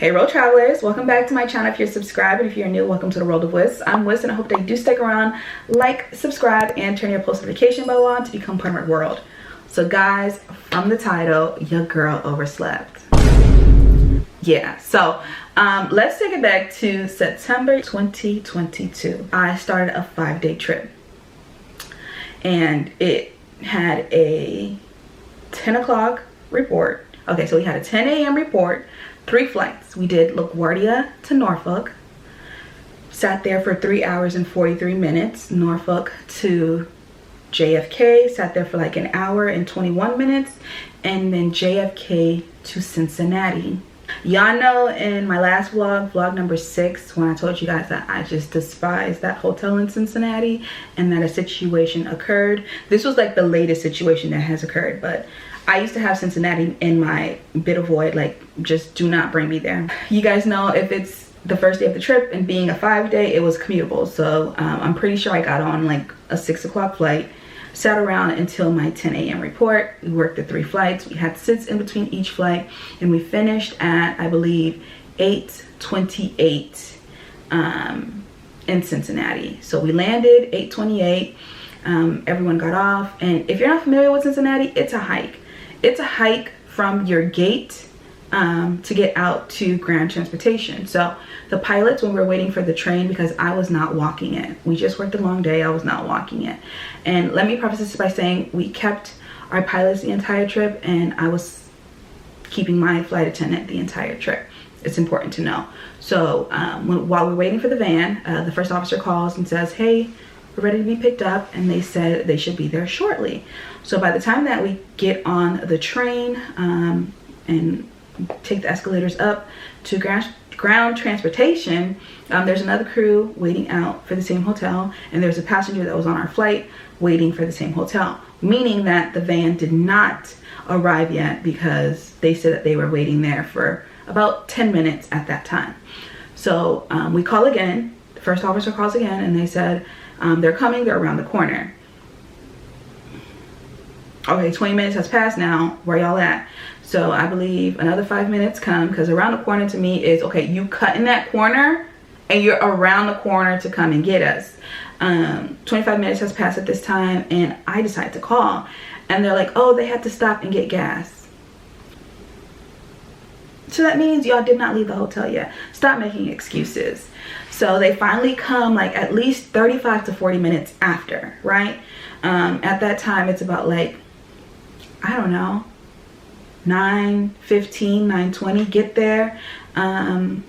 Hey road travelers, welcome back to my channel. If you're subscribed and if you're new, welcome to the world of Wiz. I'm Wiz and I hope that you do stick around, like, subscribe, and turn your post notification bell on to become part of my world. So guys, from the title, your girl overslept. Yeah, so let's take it back to September 2022. I started a 5-day trip and it had a 10 o'clock report. Okay, so we had a 10 a.m. report, 3 flights. We did LaGuardia to Norfolk, sat there for 3 hours and 43 minutes. Norfolk to JFK, sat there for like an hour and 21 minutes, and then JFK to Cincinnati. Y'all know in my last vlog number 6, when I told you guys that I just despised that hotel in Cincinnati and that a situation occurred. This was like the latest situation that has occurred, but I used to have Cincinnati in my bit of void, like just do not bring me there. You guys know if it's the first day of the trip and being a 5-day, it was commutable. So I'm pretty sure I got on like a 6 o'clock flight, sat around until my 10 a.m. report. We worked the 3 flights. We had sits in between each flight and we finished at, I believe, 8:28 in Cincinnati. So we landed 8:28. Everyone got off, and if you're not familiar with Cincinnati, it's a hike. It's a hike from your gate to get out to ground transportation. So the pilots, when we were waiting for the train, because I was not walking it, we just worked a long day, I was not walking it. And let me preface this by saying we kept our pilots the entire trip, and I was keeping my flight attendant the entire trip. It's important to know. So while we're waiting for the van, the first officer calls and says, hey, we're ready to be picked up, and they said they should be there shortly. So by the time that we get on the train and take the escalators up to ground transportation, there's another crew waiting out for the same hotel, and there's a passenger that was on our flight waiting for the same hotel, meaning that the van did not arrive yet because they said that they were waiting there for about 10 minutes at that time. So we call again, the first officer calls again, and they said they're coming, they're around the corner. Okay, 20 minutes has passed now, where y'all at? So I believe another 5 minutes come, because around the corner to me is, okay, you cut in that corner and you're around the corner to come and get us. 25 minutes has passed at this time, and I decide to call, and they're like, oh, they had to stop and get gas. So that means y'all did not leave the hotel yet. Stop making excuses. So they finally come like at least 35 to 40 minutes after, right? At that time, it's about like, I don't know, 9:15, 9:20, get there. And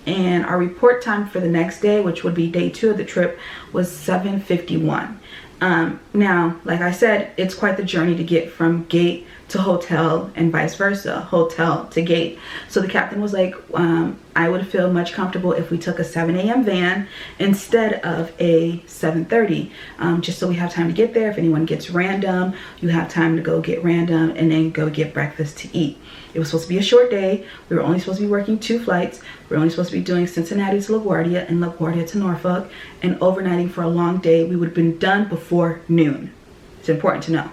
our report time for the next day, which would be day 2 of the trip, was 7:51. Now, like I said, it's quite the journey to get from gate to hotel and vice versa, hotel to gate. So the captain was like, I would feel much comfortable if we took a 7 a.m. van instead of a 7:30, just so we have time to get there. If anyone gets random, you have time to go get random and then go get breakfast to eat. It was supposed to be a short day. We were only supposed to be working 2 flights. We were only supposed to be doing Cincinnati to LaGuardia and LaGuardia to Norfolk, and overnighting for a long day. We would have been done before noon. It's important to know.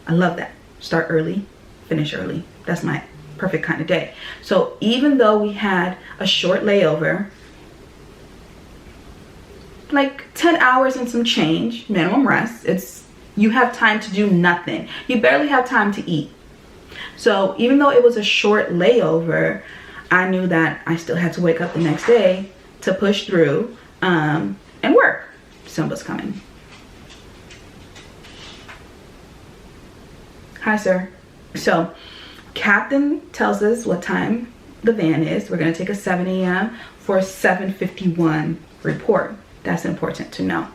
I love that. Start early, finish early. That's my perfect kind of day. So even though we had a short layover, like 10 hours and some change, minimum rest, you have time to do nothing. You barely have time to eat. So even though it was a short layover, I knew that I still had to wake up the next day to push through and work. Simba's coming. Hi, sir. So captain tells us what time the van is. We're going to take a 7 a.m. for a 7:51 report. That's important to know.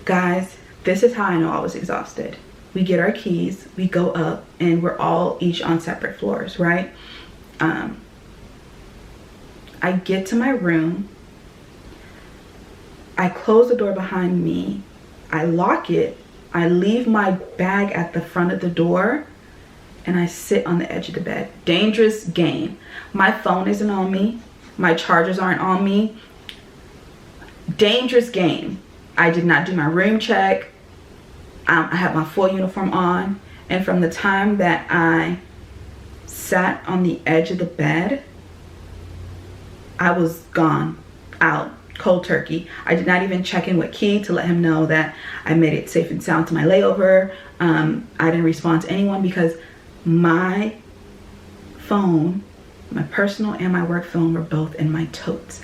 Guys, this is how I know I was exhausted. We get our keys, we go up, and we're all each on separate floors, right? I get to my room. I close the door behind me. I lock it. I leave my bag at the front of the door, and I sit on the edge of the bed. Dangerous game. My phone isn't on me. My chargers aren't on me. Dangerous game. I did not do my room check. I have my full uniform on, and from the time that I sat on the edge of the bed, I was gone, out, cold turkey. I did not even check in with Key to let him know that I made it safe and sound to my layover. I didn't respond to anyone because my phone, my personal and my work phone, were both in my totes.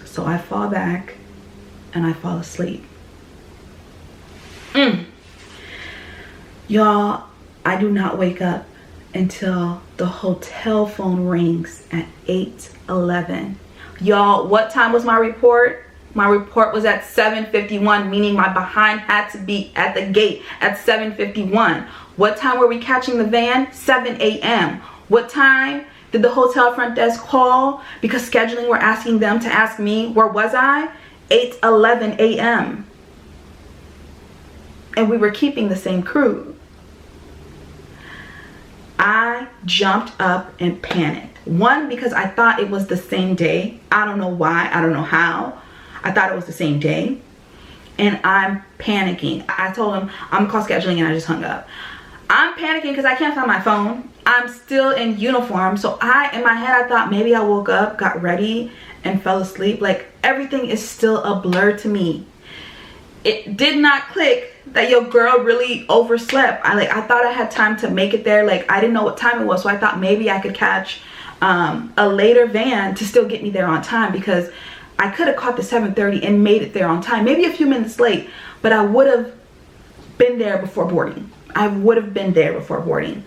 So I fall back and I fall asleep. Y'all, I do not wake up until the hotel phone rings at 8:11. Y'all, what time was my report? My report was at 7:51, meaning my behind had to be at the gate at 7:51. What time were we catching the van? 7 a.m. What time did the hotel front desk call? Because scheduling were asking them to ask me, where was I? 8:11 a.m. And we were keeping the same crew. I jumped up and panicked. One, because I thought it was the same day. I don't know why, I don't know how. I thought it was the same day. And I'm panicking. I told him I'm call scheduling and I just hung up. I'm panicking because I can't find my phone. I'm still in uniform. So in my head, I thought maybe I woke up, got ready, and fell asleep. Like, everything is still a blur to me. It did not click that your girl really overslept. I thought I had time to make it there. Like, I didn't know what time it was, so I thought maybe I could catch a later van to still get me there on time, because I could have caught the 7:30 and made it there on time, maybe a few minutes late, but I would have been there before boarding. I would have been there before boarding.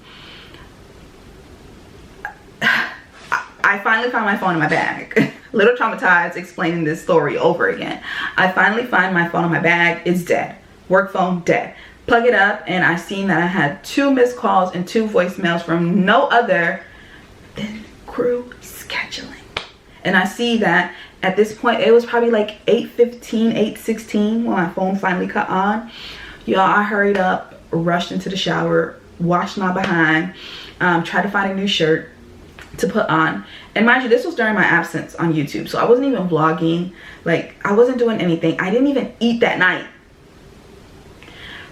I finally found my phone in my bag. Little traumatized explaining this story over again. I finally find my phone in my bag. It's dead. Work phone, dead. Plug it up, and I seen that I had 2 missed calls and 2 voicemails from no other than crew scheduling. And I see that at this point, it was probably like 8:15, 8:16 when my phone finally cut on. Y'all, I hurried up, rushed into the shower, washed my behind, tried to find a new shirt to put on. And mind you, this was during my absence on YouTube, so I wasn't even vlogging. Like, I wasn't doing anything. I didn't even eat that night.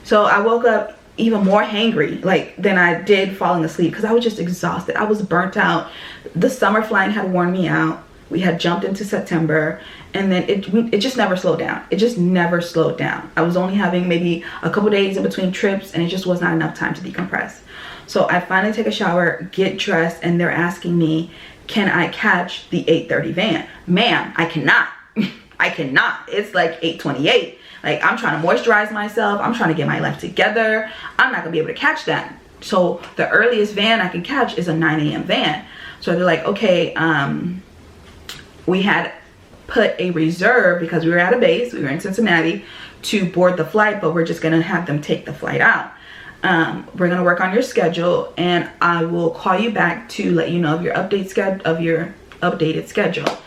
So I woke up even more hangry than I did falling asleep, because I was just exhausted. I was burnt out. The summer flying had worn me out. We had jumped into September, and then it just never slowed down. It just never slowed down. I was only having maybe a couple days in between trips, and it just was not enough time to decompress. So I finally take a shower, get dressed, and they're asking me, can I catch the 8:30 van? Ma'am, I cannot. I cannot. It's like 8:28. Like, I'm trying to moisturize myself. I'm trying to get my life together. I'm not gonna be able to catch that. So the earliest van I can catch is a 9 a.m. van. So they're like, okay, we had put a reserve because we were at a base. We were in Cincinnati to board the flight, but we're just gonna have them take the flight out. We're gonna work on your schedule, and I will call you back to let you know of your updated schedule.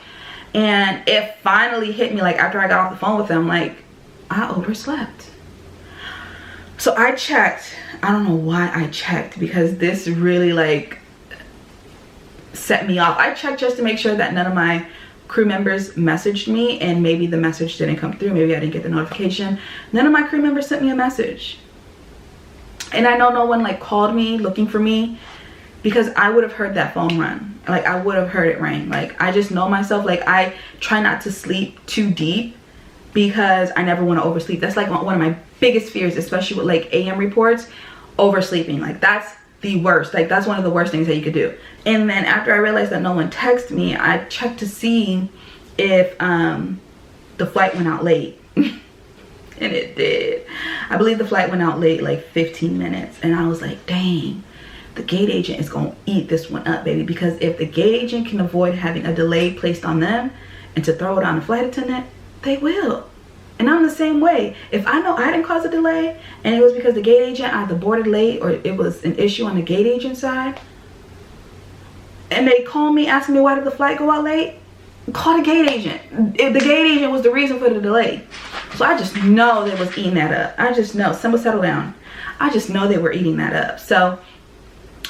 And it finally hit me, like, after I got off the phone with them, like, I overslept. So I checked. I don't know why I checked, because this really like set me off. I checked just to make sure that none of my crew members messaged me, and maybe the message didn't come through. Maybe I didn't get the notification. None of my crew members sent me a message. And I know no one like called me looking for me, because I would have heard that phone run. Like, I would have heard it ring. Like, I just know myself. Like, I try not to sleep too deep, because I never want to oversleep. That's like one of my biggest fears, especially with like AM reports. Oversleeping, like, that's the worst. Like, that's one of the worst things that you could do. And then after I realized that no one texted me, I checked to see if the flight went out late. And it did. I believe the flight went out late like 15 minutes. And I was like, dang, the gate agent is gonna eat this one up, baby. Because if the gate agent can avoid having a delay placed on them and to throw it on the flight attendant, they will. And I'm the same way. If I know I didn't cause a delay and it was because the gate agent either boarded late or it was an issue on the gate agent side, and they call me asking me why did the flight go out late, call the gate agent. If the gate agent was the reason for the delay. So I just know they was eating that up. I just know. Simba, settle down. I just know they were eating that up. So,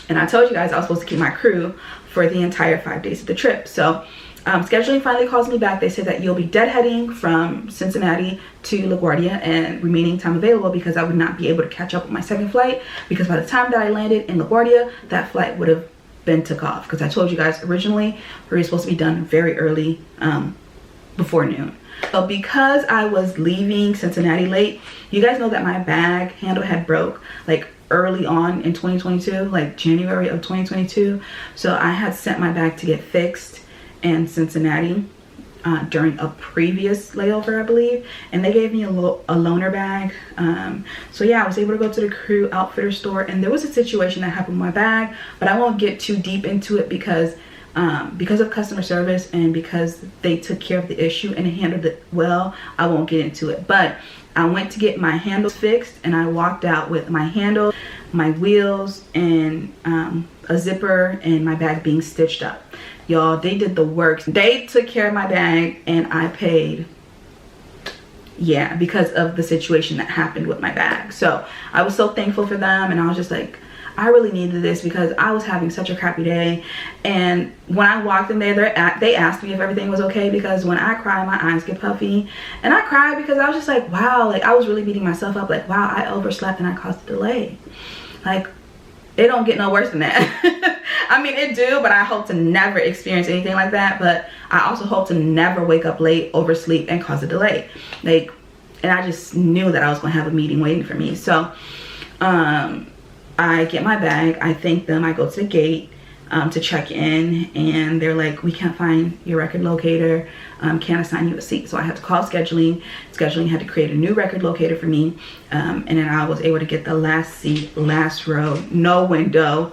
and I told you guys I was supposed to keep my crew for the entire 5 days of the trip. So scheduling finally calls me back. They said that you'll be deadheading from Cincinnati to LaGuardia and remaining time available, because I would not be able to catch up with my second flight, because by the time that I landed in LaGuardia, that flight would have been took off, because I told you guys originally we were supposed to be done very early, before noon. So because I was leaving Cincinnati late, you guys know that my bag handle had broke like early on in 2022, like January of 2022. So I had sent my bag to get fixed in Cincinnati during a previous layover, I believe, and they gave me a loaner bag. So yeah, I was able to go to the crew outfitter store, and there was a situation that happened with my bag, but I won't get too deep into it because of customer service and because they took care of the issue and handled it well. I won't get into it, but I went to get my handles fixed, and I walked out with my handle, my wheels, and a zipper, and my bag being stitched up. Y'all, they did the work. They took care of my bag, and I paid, yeah, because of the situation that happened with my bag. So I was so thankful for them, and I was just like, I really needed this because I was having such a crappy day. And when I walked in there, they asked me if everything was okay, because when I cry, my eyes get puffy. And I cried because I was just like, wow, like I was really beating myself up, like, wow, I overslept and I caused a delay. Like, it don't get no worse than that. I mean, it do, but I hope to never experience anything like that. But I also hope to never wake up late, oversleep, and cause a delay. Like, and I just knew that I was gonna have a meeting waiting for me. So I get my bag, I thank them, I go to the gate to check in, and they're like, we can't find your record locator, can't assign you a seat. So I had to call scheduling. Scheduling had to create a new record locator for me, and then I was able to get the last seat, last row, no window.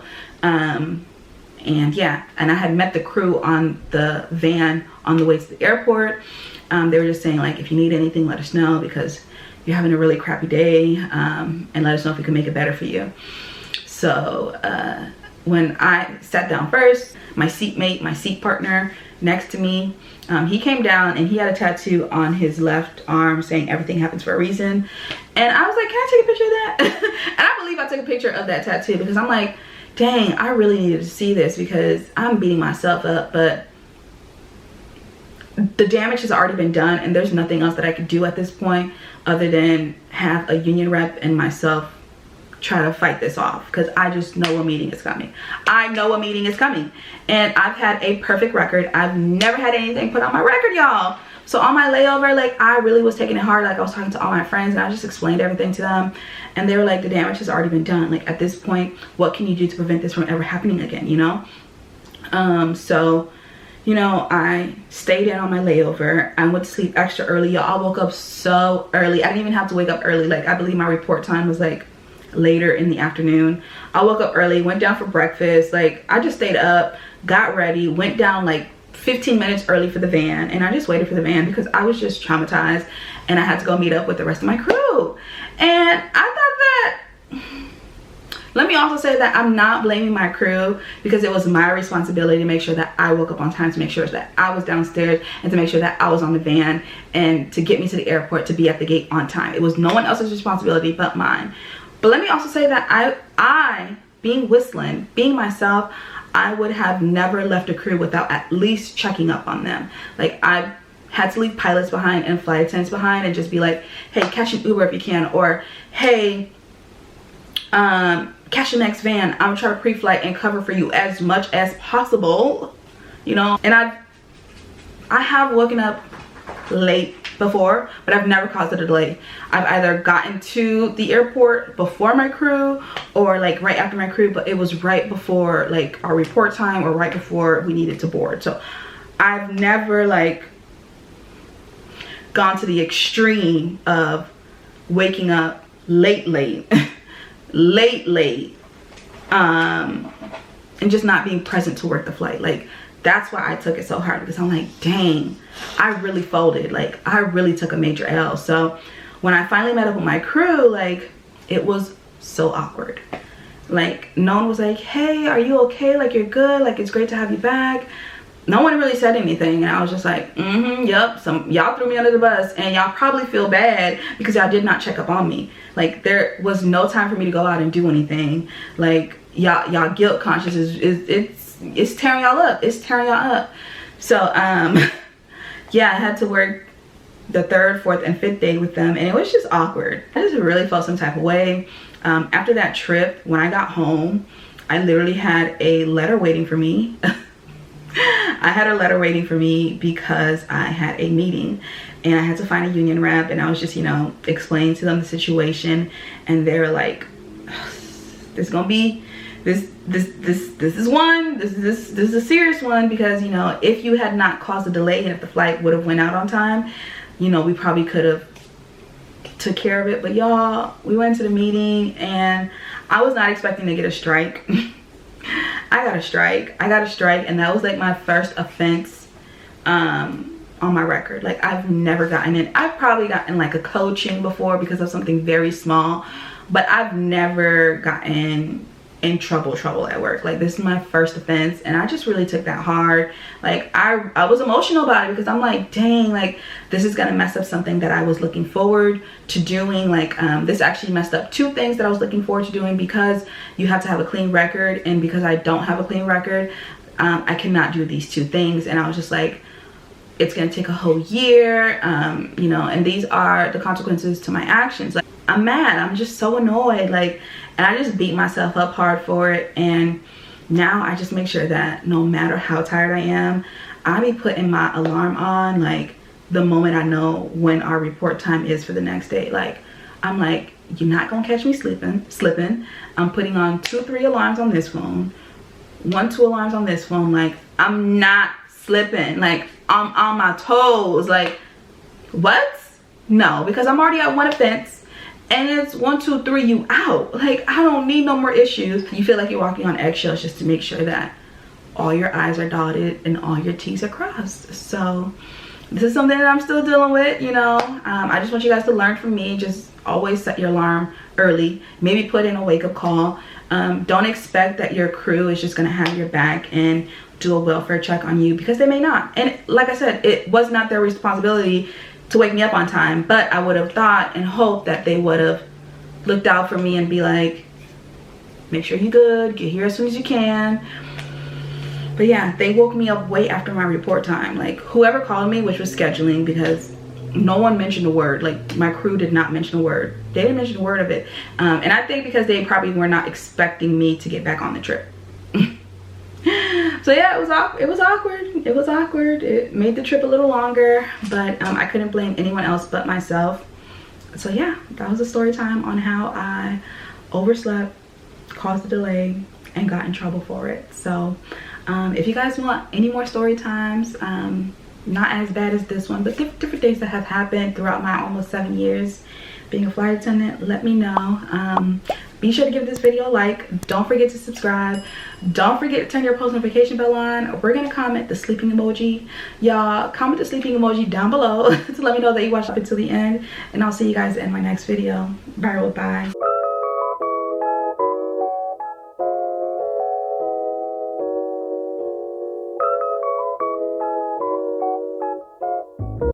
And yeah, and I had met the crew on the van on the way to the airport. They were just saying, like, if you need anything, let us know, because you're having a really crappy day, and let us know if we can make it better for you. So when I sat down first, my seatmate, my seat partner next to me, he came down and he had a tattoo on his left arm saying everything happens for a reason. And I was like, can I take a picture of that? And I believe I took a picture of that tattoo, because I'm like, dang, I really needed to see this, because I'm beating myself up, but the damage has already been done, and there's nothing else that I could do at this point other than have a union rep and myself try to fight this off, because I just know a meeting is coming. I know a meeting is coming, and I've had a perfect record. I've never had anything put on my record, y'all. So on my layover, like, I really was taking it hard. Like, I was talking to all my friends, and I just explained everything to them, and they were like, the damage has already been done. Like, at this point, what can you do to prevent this from ever happening again, you know? So, you know, I stayed in on my layover. I went to sleep extra early, y'all. I woke up so early. I didn't even have to wake up early. Like, I believe my report time was like later in the afternoon. I woke up early, went down for breakfast. Like, I just stayed up, got ready, went down like 15 minutes early for the van, and I just waited for the van because I was just traumatized, and I had to go meet up with the rest of my crew. And I thought that, let me also say that I'm not blaming my crew, because it was my responsibility to make sure that I woke up on time, to make sure that I was downstairs, and to make sure that I was on the van, and to get me to the airport, to be at the gate on time. It was no one else's responsibility but mine. But let me also say that I being Whistling, being myself, I would have never left a crew without at least checking up on them. Like, I had to leave pilots behind and flight attendants behind and just be like, hey, catch an Uber if you can, or hey, catch the next van. I'm gonna try to pre-flight and cover for you as much as possible, you know. And I have woken up late before, but I've never caused a delay. I've either gotten to the airport before my crew or like right after my crew, but it was right before like our report time or right before we needed to board. So I've never like gone to the extreme of waking up late late and just not being present to work the flight. Like, that's why I took it so hard, because I'm like, dang, I really folded. Like, I really took a major L. So when I finally met up with my crew, like, it was so awkward. Like, no one was like, hey, are you okay? Like, you're good? Like, it's great to have you back. No one really said anything, and I was just like, yep, y'all threw me under the bus, and y'all probably feel bad because y'all did not check up on me. Like, there was no time for me to go out and do anything. Like, y'all guilt conscious it's it's tearing y'all up. It's tearing y'all up. So yeah, I had to work the 3rd, 4th, and 5th day with them, and it was just awkward. I just really felt some type of way. After that trip, when I got home, I literally had a letter waiting for me. I had a letter waiting for me because I had a meeting and I had to find a union rep, and I was just, you know, explaining to them the situation, and they were like, this is gonna be this is one, this is a serious one, because, you know, if you had not caused a delay and if the flight would have went out on time, you know, we probably could have took care of it. But y'all, we went to the meeting and I was not expecting to get a strike. I got a strike, and that was like my first offense on my record. Like, I've never gotten in, I've probably gotten like a coaching before because of something very small, but I've never gotten in trouble at work. Like, this is my first offense, and I just really took that hard. Like, I was emotional about it because I'm like, dang, like, this is gonna mess up something that I was looking forward to doing. Like, this actually messed up 2 things that I was looking forward to doing, because you have to have a clean record, and because I don't have a clean record, I cannot do these 2 things. And I was just like, it's gonna take a whole year, you know, and these are the consequences to my actions. Like, I'm mad, I'm just so annoyed, like, and I just beat myself up hard for it. And now I just make sure that no matter how tired I am, I be putting my alarm on, like, the moment I know when our report time is for the next day. Like, I'm like, you're not gonna catch me slipping. I'm putting on 2 or 3 alarms on this phone, 1 or 2 alarms on this phone. Like, I'm not slipping. Like, I'm on my toes. Like, what? No, because I'm already at 1 offense, and it's 1, 2, 3, you out. Like, I don't need no more issues. You feel like you're walking on eggshells just to make sure that all your I's are dotted and all your T's are crossed. So this is something that I'm still dealing with, you know. I just want you guys to learn from me. Just always set your alarm early. Maybe put in a wake-up call. Don't expect that your crew is just gonna have your back and do a welfare check on you, because they may not. And like I said, it was not their responsibility to wake me up on time, but I would have thought and hoped that they would have looked out for me and be like, make sure you're good, get here as soon as you can. But yeah, they woke me up way after my report time. Like, whoever called me, which was scheduling, because no one mentioned a word. Like, my crew did not mention a word. They didn't mention a word of it. And I think because they probably were not expecting me to get back on the trip. So yeah, it was awkward. It made the trip a little longer, but I couldn't blame anyone else but myself. So yeah, that was a story time on how I overslept, caused a delay, and got in trouble for it. So if you guys want any more story times, not as bad as this one, but different things that have happened throughout my almost 7 years being a flight attendant, let me know. Be sure to give this video a like. Don't forget to subscribe. Don't forget to turn your post notification bell on. We're gonna comment the sleeping emoji. Y'all, comment the sleeping emoji down below to let me know that you watched up until the end, and I'll see you guys in my next video. Bye.